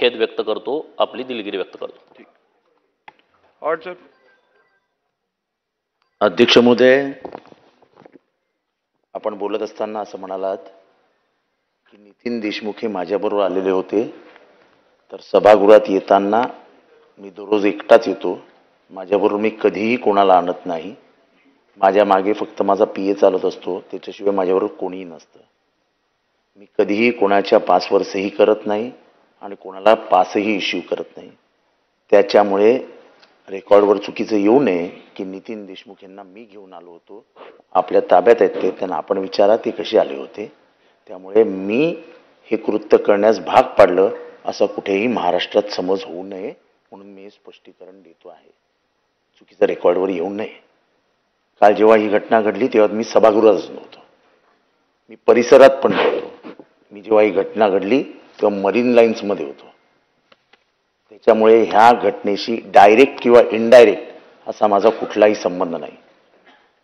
खेद व्यक्त करतो, आपली दिलगिरी व्यक्त करतो. और सर अध्यक्ष महोदय, आपण बोलत असताना असं म्हणालात की नितीन देशमुख हे माझ्याबरोबर आलेले होते. तर सभागृहात येताना मी दररोज एकटाच येतो. माझ्याबरोबर मी कधीही कोणाला आणत नाही. माझ्या मागे फक्त माझा पीए चालत असतो, त्याच्याशिवाय माझ्याबरोबर कोणीही नसतं. मी कधीही कोणाच्या पासवर सही करत नाही आणि कोणाला पासही इश्यू करत नाही. त्याच्यामुळे रेकॉर्डवर चुकीचं येऊ नये की नितीन देशमुख यांना मी घेऊन आलो होतो, आपल्या ताब्यात आहेत ते, त्यांना आपण विचारा ते कसे आले होते. त्यामुळे मी हे कृत्य करण्यास भाग पाडलं असं कुठेही महाराष्ट्रात समज होऊ नये म्हणून मी स्पष्टीकरण देतो आहे. चुकीचं रेकॉर्डवर येऊ नये. काल जेव्हा ही घटना घडली तेव्हा मी सभागृहातच नव्हतो, मी परिसरात पण नव्हतो. मी जेव्हा ही घटना घडली तेव्हा मरीन लाईन्समध्ये होतो. त्याच्यामुळे ह्या घटनेशी डायरेक्ट किंवा इनडायरेक्ट असा माझा कुठलाही संबंध नाही.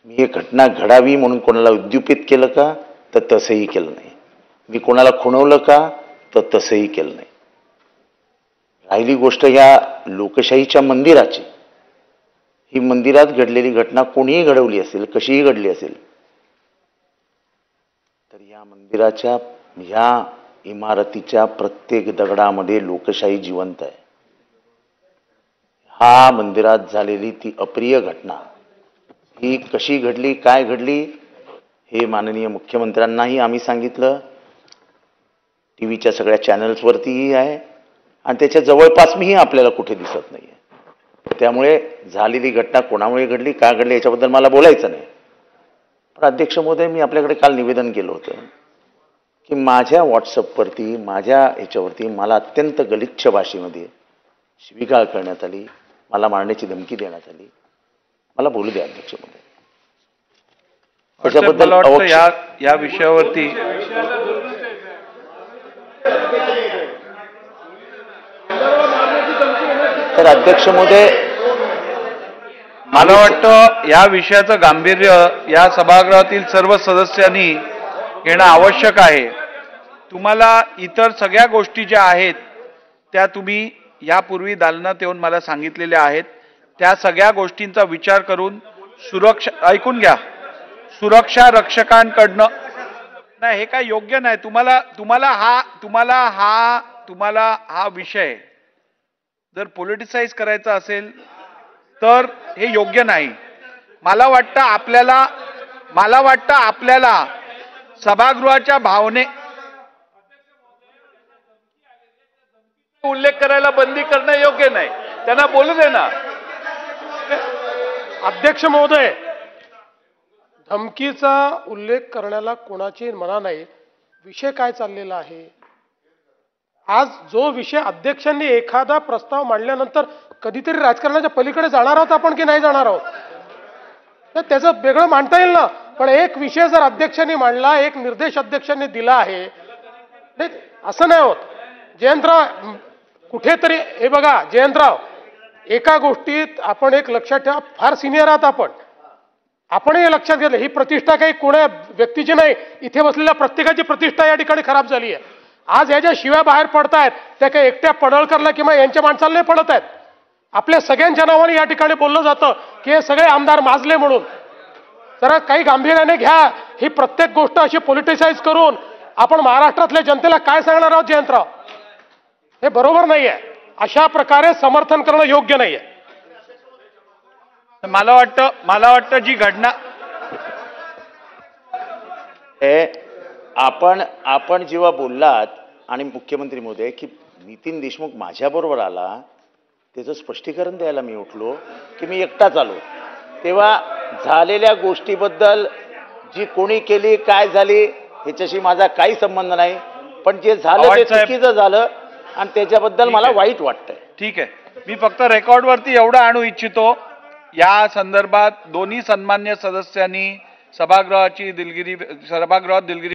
मी ही घटना घडावी म्हणून कोणाला उद्युपित केलं का, तर तसंही केलं नाही. मी कोणाला खुणवलं का, तर तसंही केलं नाही. राहिली गोष्ट ह्या लोकशाहीच्या मंदिराची, ही मंदिरात घडलेली घटना कोणीही घडवली असेल, कशीही घडली असेल, तर या मंदिराच्या ह्या इमारतीच्या प्रत्येक दगडामध्ये लोकशाही जिवंत आहे. हा मंदिरात झालेली ती अप्रिय घटना ही कशी घडली, काय घडली, हे माननीय मुख्यमंत्र्यांनाही आम्ही सांगितलं. टीव्हीच्या सगळ्या चॅनल्सवरतीही आहे आणि त्याच्या जवळपास मीही आपल्याला कुठे दिसत नाहीये. त्यामुळे झालेली घटना कोणामुळे घडली, का घडली याच्याबद्दल मला बोलायचं नाही. पण अध्यक्ष महोदय, मी आपल्याकडे काल निवेदन केलं होतं की माझ्या व्हॉट्सअपवरती, माझ्या ह्याच्यावरती मला अत्यंत गलिच्छ भाषेमध्ये शिवीगाळ करण्यात आली, मला मारण्याची धमकी देण्यात आली. मला बोलू द्या अध्यक्ष महोदय. त्याच्याबद्दल या विषयावरती तर अध्यक्ष महोदय, मला वाटतं या विषयाचं गांभीर्य या सभागृहातील सर्व सदस्यांनी घेणं आवश्यक आहे. तुम्हाला इतर सगळ्या गोष्टी ज्या आहेत त्या तुम्ही यापूर्वी दालनात येऊन मला सांगितलेल्या आहेत. त्या सगळ्या गोष्टींचा विचार करून ऐकून घ्या, सुरक्षा रक्षकांकडनं नाही, हे काय योग्य नाही. तुम्हाला हा विषय जर पॉलिटिसाइज करायचा असेल तर हे योग्य नाही. मला वाटतं आपल्याला सभागृहाच्या भावने उल्लेख करायला बंदी करणं योग्य नाही. त्यांना बोलू दे ना. अध्यक्ष महोदय, धमकीचा उल्लेख करण्याला कोणाची मना नाही. विषय काय चाललेला आहे, आज जो विषय अध्यक्षांनी एखादा प्रस्ताव मांडल्यानंतर कधीतरी राजकारणाच्या पलीकडे जाणार आहोत आपण की नाही जाणार आहोत, तर त्याचं वेगळं मांडता येईल ना. पण एक विषय जर अध्यक्षांनी मांडला, एक निर्देश अध्यक्षांनी दिला आहे, असं नाही होत. जयंतराव कुठेतरी, हे बघा जयंतराव, एका गोष्टीत आपण एक लक्षात ठेवा, फार सिनियर आहात आपणही लक्षात घेतलं, ही प्रतिष्ठा काही कोण्या व्यक्तीची नाही, इथे बसलेल्या प्रत्येकाची प्रतिष्ठा या ठिकाणी खराब झाली आहे. आज या ज्या शिव्या बाहेर पडतायत त्या काही एकट्या पडळकरला किंवा यांच्या माणसाला नाही पडत आहेत. आपल्या सगळ्यांच्या नावाने या ठिकाणी बोललं जातं की हे सगळे आमदार माजले म्हणून. जरा काही गांभीर्याने घ्या. ही प्रत्येक गोष्ट अशी पॉलिटिसाइज करून आपण महाराष्ट्रातल्या जनतेला काय सांगणार आहोत जयंतराव, हे बरोबर नाहीये. अशा प्रकारे समर्थन करणं योग्य नाहीये. मला वाटतं जी घटना आपण जेव्हा बोललात आणि मुख्यमंत्री महोदय की नितीन देशमुख माझ्याबरोबर आला, त्याचं स्पष्टीकरण द्यायला मी उठलो की मी एकटाच आलो, तेव्हा झालेल्या गोष्टीबद्दल जी कोणी केली, काय झाली, ह्याच्याशी माझा काही संबंध नाही. पण जे झालं ते चुकीचं झालं आणि त्याच्याबद्दल मला वाईट वाटतंय. ठीक आहे. मी फक्त रेकॉर्डवरती एवढं आणू इच्छितो, या संदर्भात दोन्ही सन्मान्य सदस्यांनी सभागृहात दिलगिरी